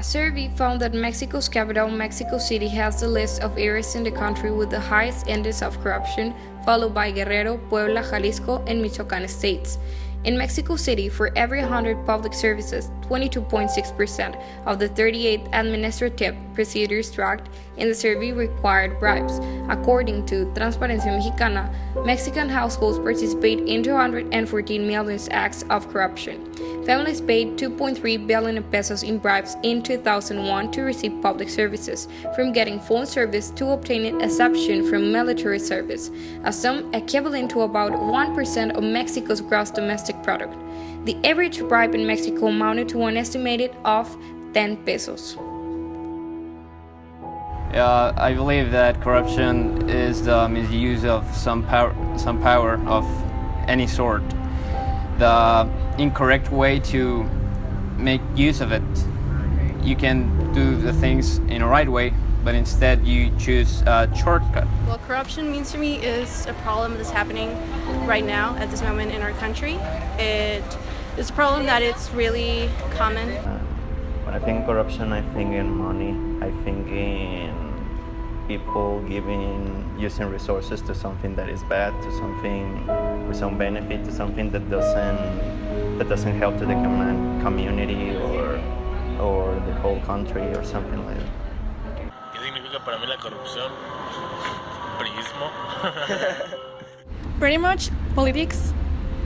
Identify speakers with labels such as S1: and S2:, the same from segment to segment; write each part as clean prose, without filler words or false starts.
S1: A survey found that Mexico's capital, Mexico City, has the list of areas in the country with the highest index of corruption, followed by Guerrero, Puebla, Jalisco, and Michoacán states. In Mexico City, for every 100 public services, 22.6% of the 38 administrative procedures tracked in the survey required bribes. According to Transparencia Mexicana, Mexican households participate in 214 million acts of corruption. Families paid 2.3 billion pesos in bribes in 2001 to receive public services, from getting phone service to obtaining exception from military service, a sum equivalent to about 1% of Mexico's gross domestic product. The average bribe in Mexico amounted to an estimated of 10 pesos.
S2: I believe that corruption is the misuse of some power of any sort. The incorrect way to make use of it. You can do the things in a right way, but instead you choose a shortcut.
S3: What corruption means to me is a problem that's happening right now at this moment in our country. It is a problem that it's really common.
S4: When I think corruption, I think in money. I think in people using resources to something that is bad, to something with some benefit, to something that doesn't help to the community or the whole country or something like that.
S5: ¿Qué significa para mí la corrupción? Priismo.
S6: Pretty much politics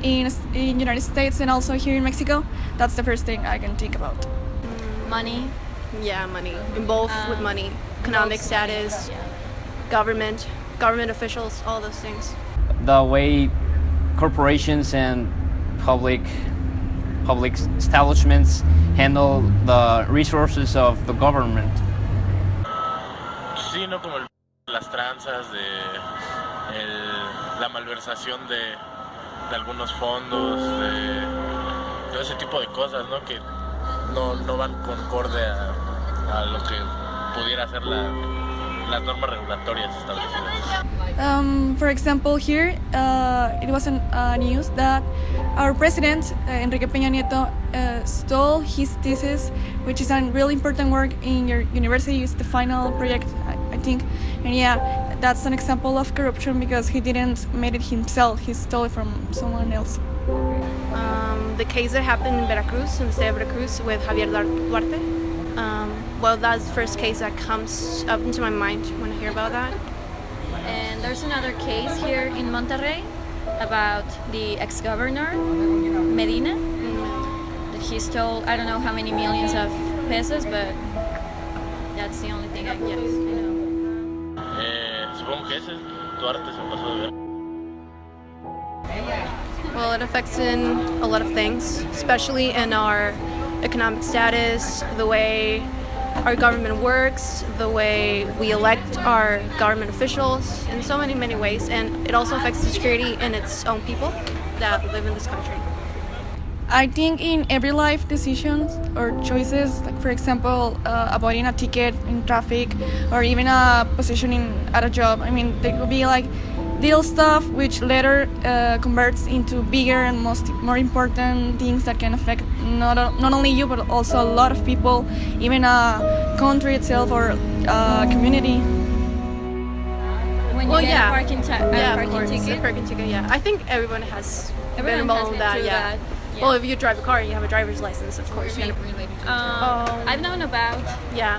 S6: in United States and also here in Mexico. That's the first thing I can think about.
S7: Money.
S3: Yeah, money. Involved with money. Economic status, government officials, all those things.
S2: The way corporations and public establishments handle the resources of the government.
S5: Sí, no como las tranzas la malversación de algunos fondos, de todo ese tipo de cosas, ¿no? Que no van concorde a lo que pudiera ser las normas regulatorias establecidas.
S6: For example, here it was news that our president, Enrique Peña Nieto, stole his thesis, which is a really important work in your university. It's the final project, I think. And yeah, that's an example of corruption because he didn't make it himself. He stole it from someone else.
S3: The case that happened in Veracruz, in the state of Veracruz, with Javier Duarte. Well, that's the first case that comes up into my mind when I hear about that.
S7: And there's another case here in Monterrey about the ex-governor, Medina. That he stole, I don't know how many millions of pesos, but that's the only thing I know.
S5: Supongo que ese Duarte se pasó de ver.
S3: Well, it affects in a lot of things, especially in our economic status, the way our government works, the way we elect our government officials, in so many ways. And it also affects the security in its own people that live in this country.
S6: I think in every life decisions or choices, like for example, avoiding a ticket in traffic or even a position at a job, I mean, there could be like little stuff which later converts into bigger and more important things that can affect not only you but also a lot of people, even a country itself or a community.
S7: When you get a parking ticket?
S3: A parking ticket, yeah. I think everyone has been involved in that, yeah.
S7: Yeah.
S3: Well, if you drive a car and you have a driver's license, of course.
S7: I've known about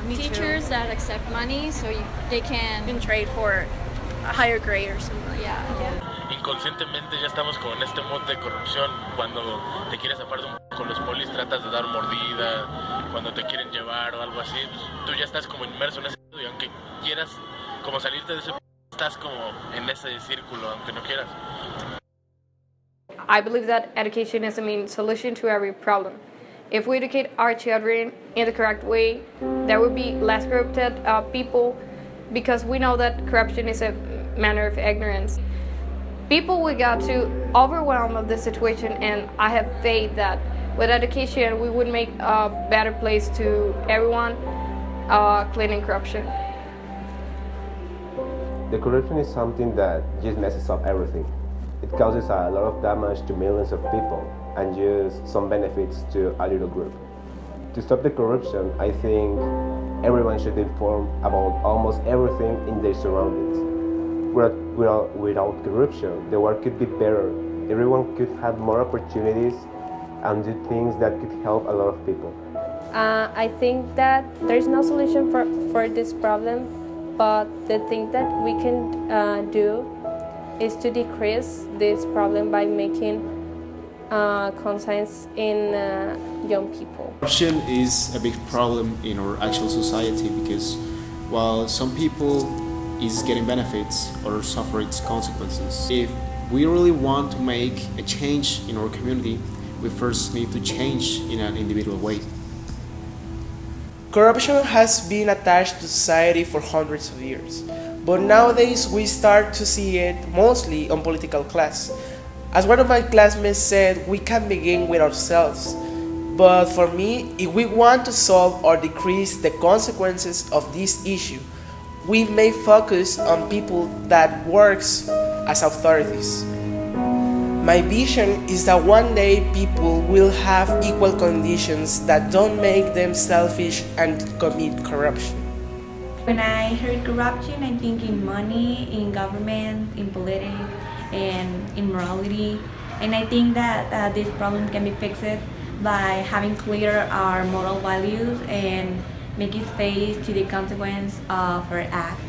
S7: teachers
S3: too.
S7: that accept money so they can
S3: trade for a higher grade or something.
S5: Inconscientemente ya estamos como en este mood de corrupción. Cuando te quieres zafar con los polis tratas de dar mordida, cuando te quieren llevar o algo así, pues, tú ya estás como inmerso en ese mundo y aunque quieras como salirte de ese estás como en ese círculo, aunque no quieras.
S1: I believe that education is the main solution to every problem. If we educate our children in the correct way, there will be less corrupted people, because we know that corruption is a manner of ignorance. People will get too overwhelmed of the situation, and I have faith that with education we would make a better place to everyone, cleaning corruption.
S8: The corruption is something that just messes up everything. It causes a lot of damage to millions of people and just some benefits to a little group. To stop the corruption, I think everyone should inform about almost everything in their surroundings. Without corruption, the world could be better. Everyone could have more opportunities and do things that could help a lot of people.
S1: I think that there's no solution for this problem, but the thing that we can do is to decrease this problem by making conscience in young people.
S9: Corruption is a big problem in our actual society because while some people is getting benefits, others suffer its consequences. If we really want to make a change in our community, we first need to change in an individual way.
S10: Corruption has been attached to society for hundreds of years, but nowadays we start to see it mostly on political class. As one of my classmates said, we can begin with ourselves. But for me, if we want to solve or decrease the consequences of this issue, we may focus on people that works as authorities. My vision is that one day people will have equal conditions that don't make them selfish and commit corruption.
S11: When I heard corruption, I think in money, in government, in politics, and in morality. And I think that this problem can be fixed by having clear our moral values and making face to the consequence of our acts.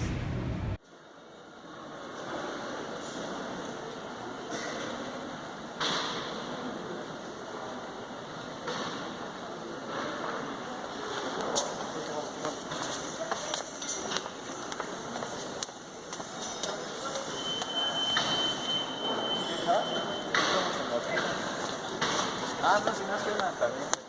S2: No, si no suena también.